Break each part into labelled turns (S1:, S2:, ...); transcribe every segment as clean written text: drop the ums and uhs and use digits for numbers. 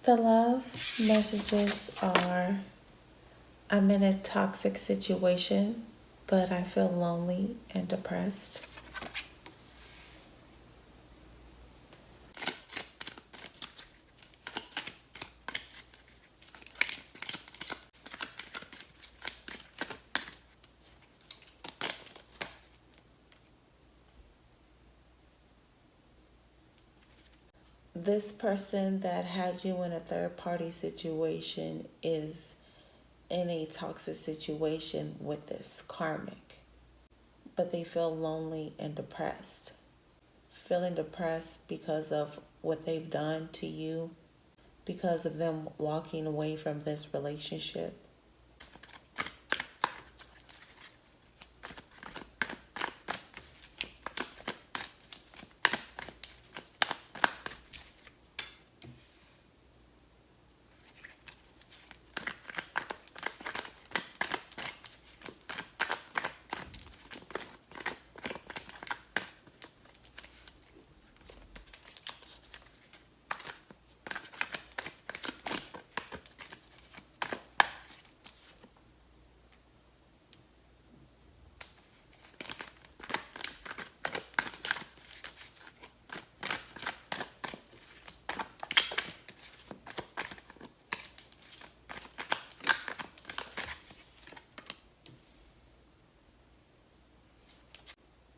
S1: The love messages are, I'm in a toxic situation, but I feel lonely and depressed. This person that had you in a third party situation is in a toxic situation with this karmic, but they feel lonely and depressed. Feeling depressed because of what they've done to you, because of them walking away from this relationship.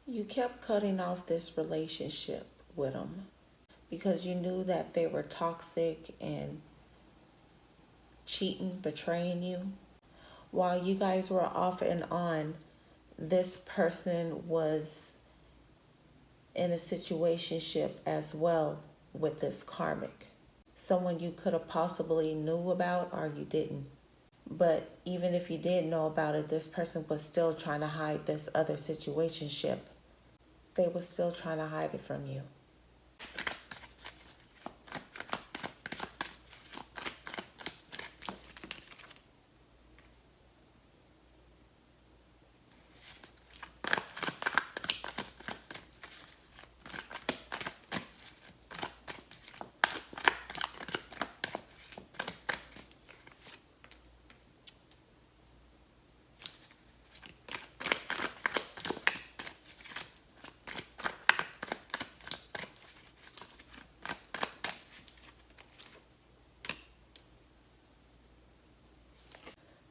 S1: You kept cutting off this relationship with them because you knew that they were toxic and cheating, betraying you. While you guys were off and on, this person was in a situationship as well with this karmic. Someone you could have possibly knew about or you didn't. But even if you did know about it, this person was still trying to hide this other situationship. They were still trying to hide it from you.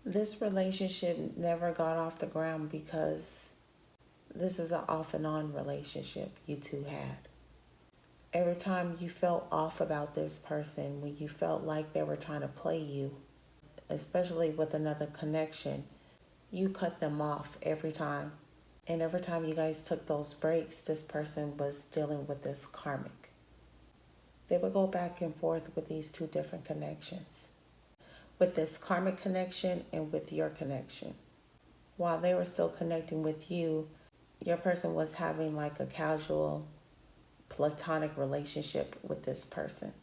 S1: This relationship never got off the ground because this is an off and on relationship you two had. Every time you felt off about this person, when you felt like they were trying to play you, especially with another connection, you cut them off every time. And every time you guys took those breaks, this person was dealing with this karmic. They would go back and forth with these two different connections. With this karmic connection and with your connection. While they were still connecting with you, your person was having like a casual, platonic relationship with this person.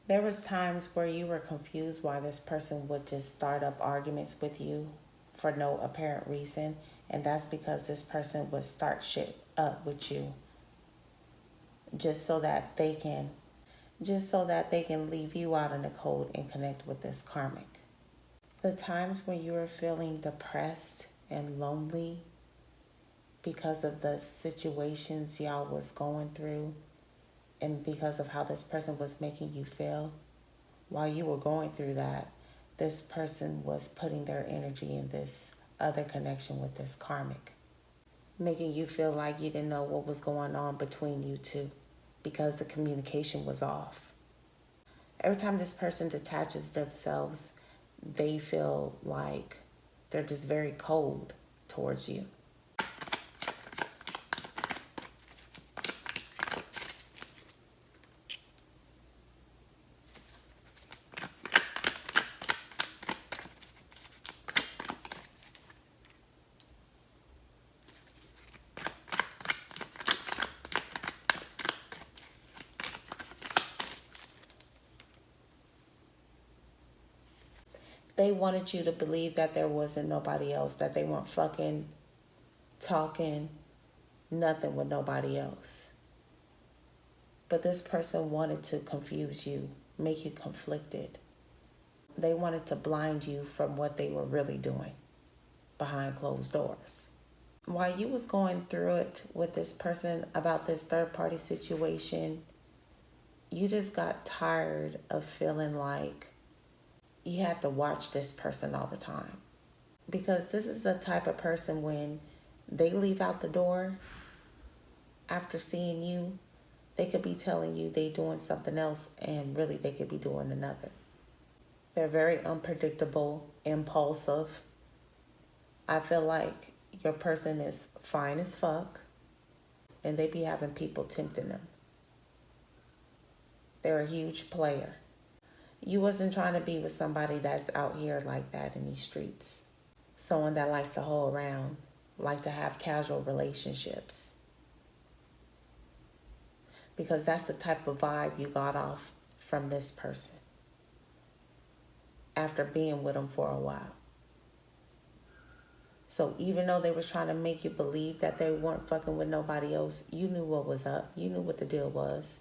S1: There was times where you were confused why this person would just start up arguments with you for no apparent reason. And that's because this person would start shit up with you just so that they can leave you out in the cold and connect with this karmic. The times when you were feeling depressed and lonely because of the situations y'all was going through and because of how this person was making you feel, while you were going through that, this person was putting their energy in this other connection with this karmic, making you feel like you didn't know what was going on between you two because the communication was off. Every time this person detaches themselves, they feel like they're just very cold towards you. They wanted you to believe that there wasn't nobody else, that they weren't fucking talking nothing with nobody else. But this person wanted to confuse you, make you conflicted. They wanted to blind you from what they were really doing behind closed doors. While you was going through it with this person about this third-party situation, you just got tired of feeling like you had to watch this person all the time. Because this is the type of person, when they leave out the door after seeing you, they could be telling you they doing something else and really they could be doing another. They're very unpredictable, impulsive. I feel like your person is fine as fuck and they be having people tempting them. They're a huge player. You wasn't trying to be with somebody that's out here like that in these streets. Someone that likes to hold around, like to have casual relationships. Because that's the type of vibe you got off from this person after being with them for a while. So even though they was trying to make you believe that they weren't fucking with nobody else, you knew what was up. You knew what the deal was.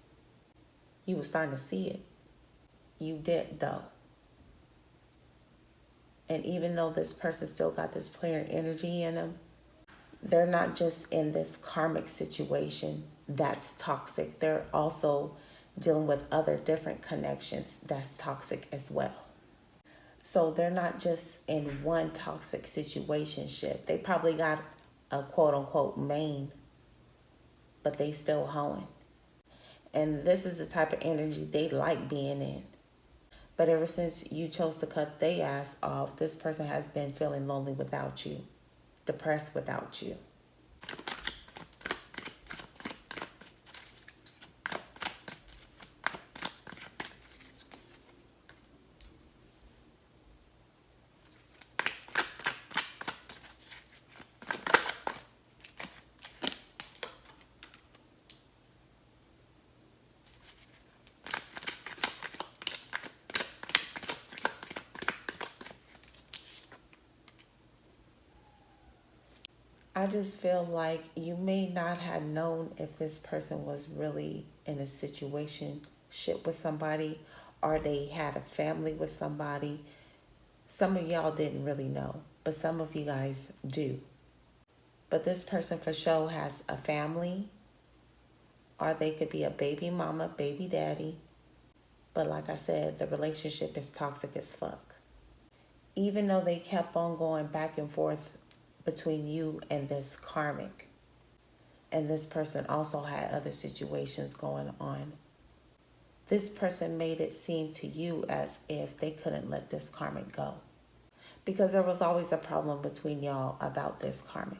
S1: You were starting to see it. You did though. And even though this person still got this player energy in them, they're not just in this karmic situation that's toxic. They're also dealing with other different connections that's toxic as well. So they're not just in one toxic situationship. They probably got a quote unquote main, but they still hoeing. And this is the type of energy they like being in. But ever since you chose to cut their ass off, this person has been feeling lonely without you, depressed without you. I just feel like you may not have known if this person was really in a situation shit with somebody or they had a family with somebody. Some of y'all didn't really know, but some of you guys do. But this person for sure has a family, or they could be a baby mama, baby daddy. But like I said, the relationship is toxic as fuck. Even though they kept on going back and forth between you and this karmic, and this person also had other situations going on, this person made it seem to you as if they couldn't let this karmic go, because there was always a problem between y'all about this karmic.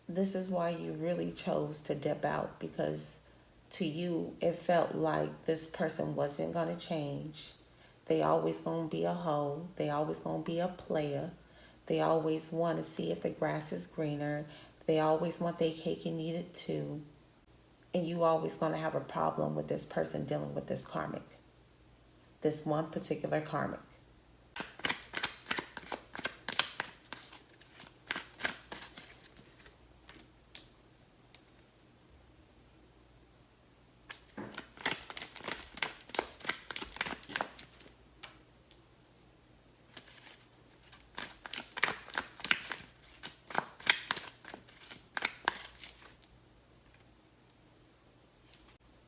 S1: This is why you really chose to dip out, because to you it felt like this person wasn't going to change. They always going to be a hoe. They always going to be a player. They always want to see if the grass is greener. They always want their cake and eat it too. And you always going to have a problem with this person dealing with this karmic. This one particular karmic.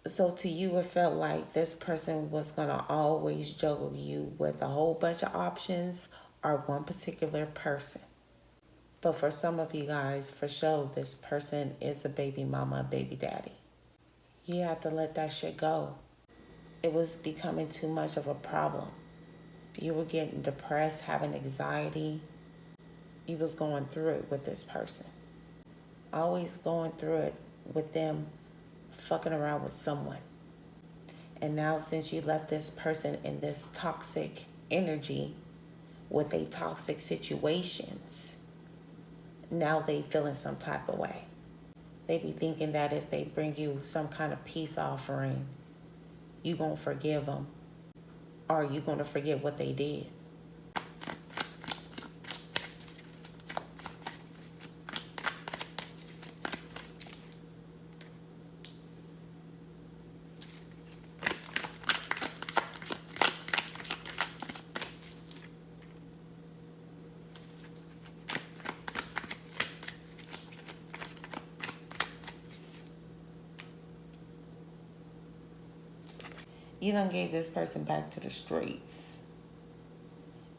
S1: So to you, it felt like this person was going to always juggle you with a whole bunch of options or one particular person. But for some of you guys, for sure, this person is a baby mama, baby daddy. You have to let that shit go. It was becoming too much of a problem. You were getting depressed, having anxiety. You was going through it with this person. Always going through it with them fucking around with someone. And now since you left this person in this toxic energy with a toxic situations, now they feeling some type of way. They be thinking that if they bring you some kind of peace offering, you gonna forgive them, or you gonna forget what they did. You done gave this person back to the streets.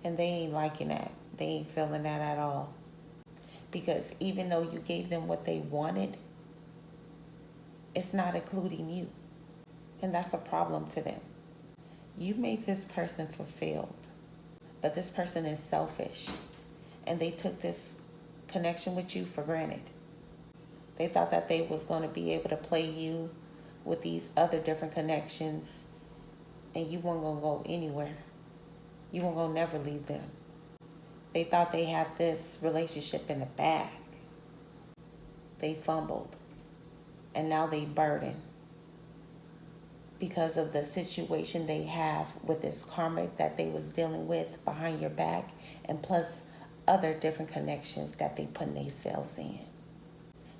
S1: And they ain't liking that. They ain't feeling that at all. Because even though you gave them what they wanted, it's not including you. And that's a problem to them. You made this person fulfilled. But this person is selfish. And they took this connection with you for granted. They thought that they was going to be able to play you with these other different connections. And you weren't going to go anywhere. You weren't going to never leave them. They thought they had this relationship in the bag. They fumbled. And now they burden. Because of the situation they have with this karmic that they was dealing with behind your back. And plus other different connections that they put themselves in.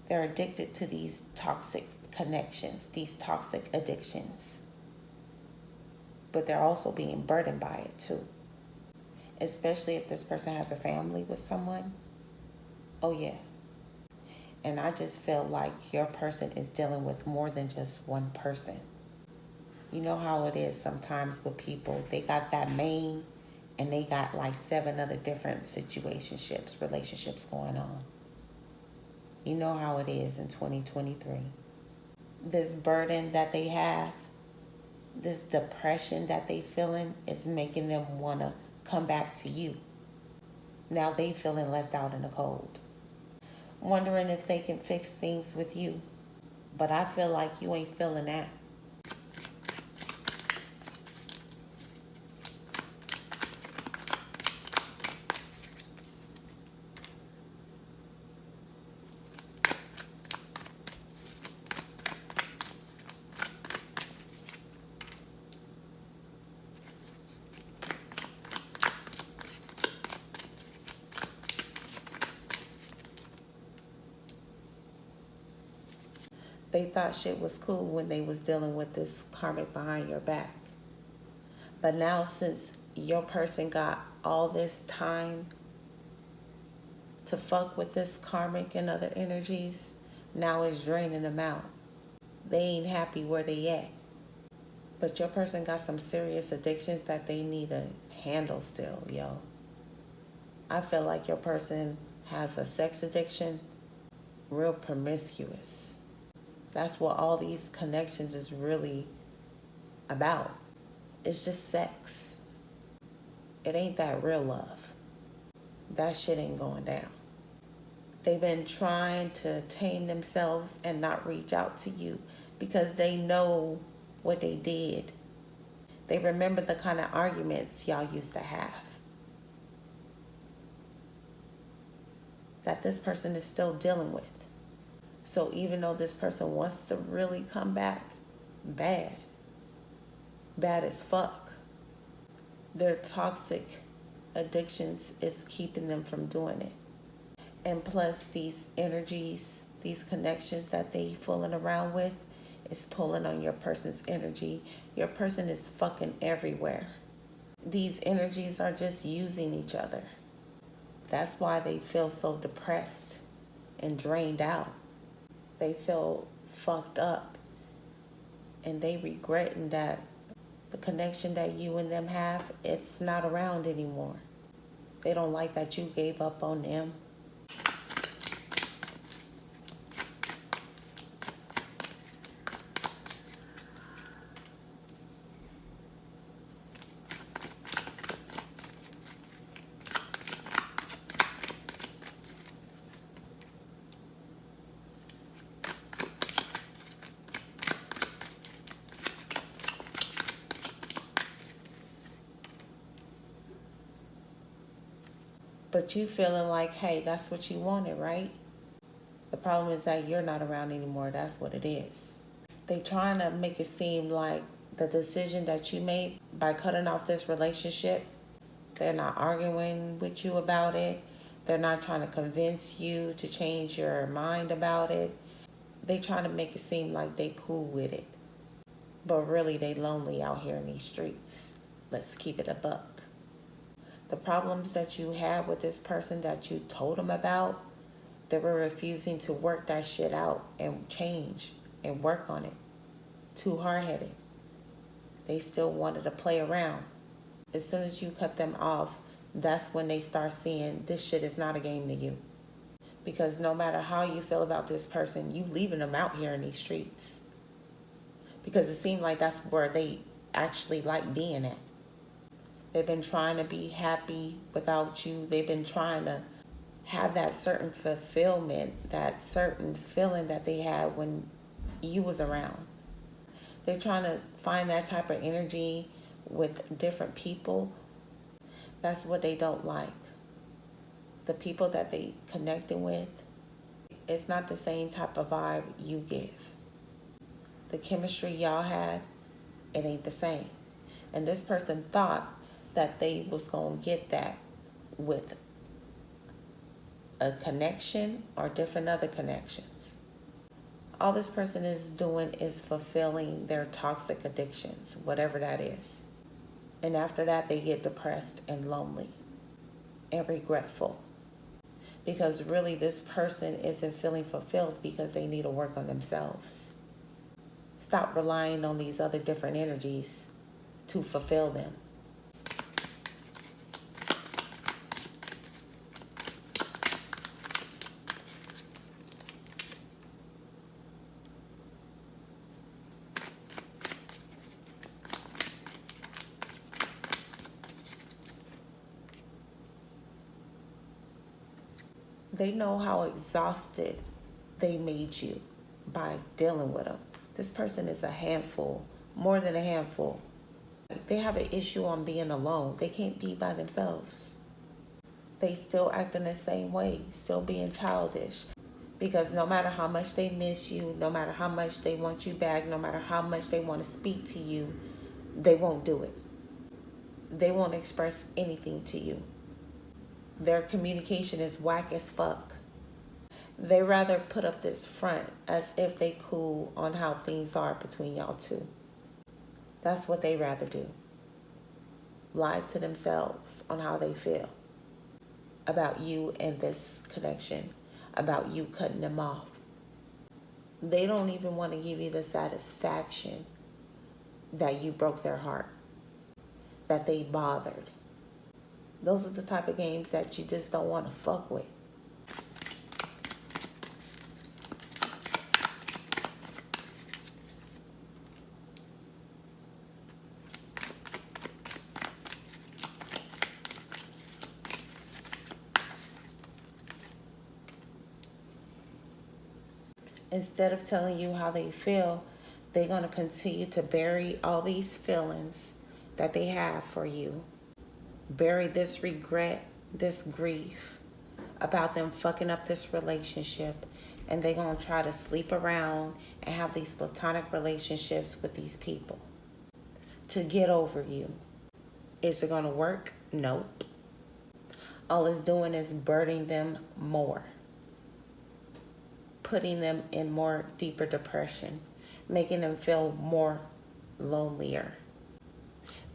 S1: They're addicted to these toxic connections. These toxic addictions. But they're also being burdened by it too. Especially if this person has a family with someone. Oh yeah. And I just feel like your person is dealing with more than just one person. You know how it is sometimes with people. They got that main and they got like 7 other different situationships, relationships going on. You know how it is in 2023. This burden that they have, this depression that they feeling is making them want to come back to you. Now they feeling left out in the cold. Wondering if they can fix things with you. But I feel like you ain't feeling that. They thought shit was cool when they was dealing with this karmic behind your back. But now since your person got all this time to fuck with this karmic and other energies, now it's draining them out. They ain't happy where they at. But your person got some serious addictions that they need to handle still, yo. I feel like your person has a sex addiction, real promiscuous. That's what all these connections is really about. It's just sex. It ain't that real love. That shit ain't going down. They've been trying to tame themselves and not reach out to you because they know what they did. They remember the kind of arguments y'all used to have. That this person is still dealing with. So even though this person wants to really come back, bad as fuck, their toxic addictions is keeping them from doing it. And plus these energies, these connections that they fooling around with is pulling on your person's energy. Your person is fucking everywhere. These energies are just using each other. That's why they feel so depressed and drained out. They feel fucked up. And they regretting that the connection that you and them have, it's not around anymore. They don't like that you gave up on them. But you feeling like, hey, that's what you wanted, right? The problem is that you're not around anymore. That's what it is. They trying to make it seem like the decision that you made by cutting off this relationship, they're not arguing with you about it. They're not trying to convince you to change your mind about it. They trying to make it seem like they cool with it. But really, they lonely out here in these streets. Let's keep it a buck. The problems that you had with this person that you told them about, they were refusing to work that shit out and change and work on it. Too hard-headed. They still wanted to play around. As soon as you cut them off, that's when they start seeing this shit is not a game to you. Because no matter how you feel about this person, you leaving them out here in these streets. Because it seemed like that's where they actually like being at. They've been trying to be happy without you. They've been trying to have that certain fulfillment, that certain feeling that they had when you was around. They're trying to find that type of energy with different people. That's what they don't like. The people that they connecting with, it's not the same type of vibe you give. The chemistry y'all had, it ain't the same. And this person thought that they was going to get that with a connection or different other connections. All this person is doing is fulfilling their toxic addictions, whatever that is. And after that, they get depressed and lonely and regretful. Because really, this person isn't feeling fulfilled because they need to work on themselves. Stop relying on these other different energies to fulfill them. They know how exhausted they made you by dealing with them. This person is a handful, more than a handful. They have an issue on being alone. They can't be by themselves. They still acting the same way, still being childish. Because no matter how much they miss you, no matter how much they want you back, no matter how much they want to speak to you, they won't do it. They won't express anything to you. Their communication is whack as fuck. They rather put up this front as if they cool on how things are between y'all two. That's what they rather do. Lie to themselves on how they feel about you and this connection, about you cutting them off. They don't even want to give you the satisfaction that you broke their heart, that they bothered. Those are the type of games that you just don't want to fuck with. Instead of telling you how they feel, they're going to continue to bury all these feelings that they have for you. Bury this regret, this grief about them fucking up this relationship. And they're going to try to sleep around and have these platonic relationships with these people to get over you. Is it going to work? Nope. All it's doing is burdening them more, putting them in more deeper depression, making them feel more lonelier.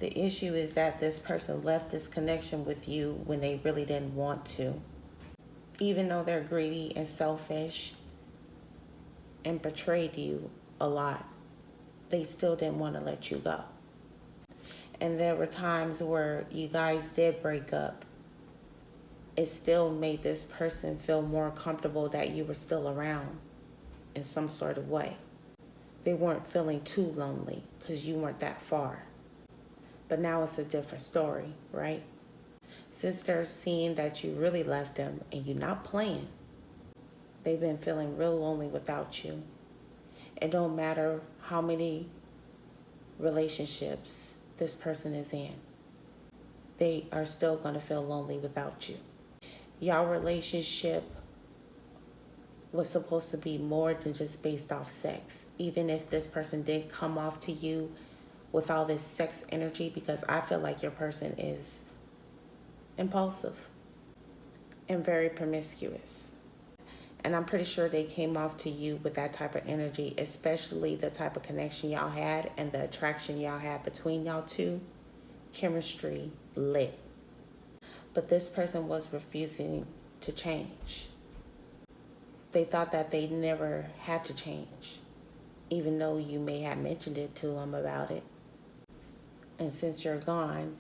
S1: The issue is that this person left this connection with you when they really didn't want to. Even though they're greedy and selfish and betrayed you a lot, they still didn't want to let you go. And there were times where you guys did break up. It still made this person feel more comfortable that you were still around in some sort of way. They weren't feeling too lonely because you weren't that far. But now it's a different story, right? Since they're seeing that you really left them and you're not playing, they've been feeling real lonely without you. It don't matter how many relationships this person is in. They are still going to feel lonely without you. Y'all relationship was supposed to be more than just based off sex. Even if this person did come off to you with all this sex energy, because I feel like your person is impulsive and very promiscuous. And I'm pretty sure they came off to you with that type of energy, especially the type of connection y'all had and the attraction y'all had between y'all two. Chemistry lit. But this person was refusing to change. They thought that they never had to change, even though you may have mentioned it to them about it. And since you're gone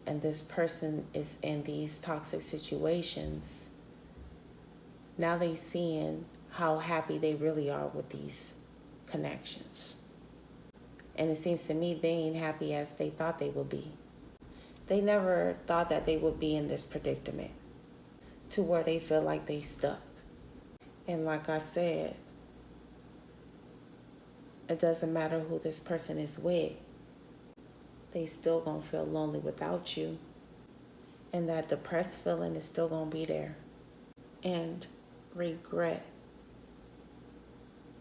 S1: and this person is in these toxic situations, now they seeing how happy they really are with these connections. And it seems to me they ain't happy as they thought they would be. They never thought that they would be in this predicament to where they feel like they stuck. And like I said, it doesn't matter who this person is with. They still gonna feel lonely without you. And that depressed feeling is still gonna be there. And regret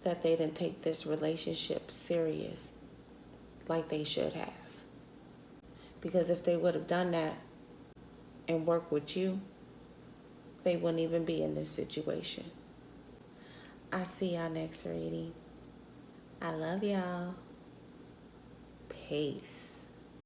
S1: that they didn't take this relationship serious like they should have. Because if they would have done that and worked with you, they wouldn't even be in this situation. I see y'all next reading. I love y'all. Peace.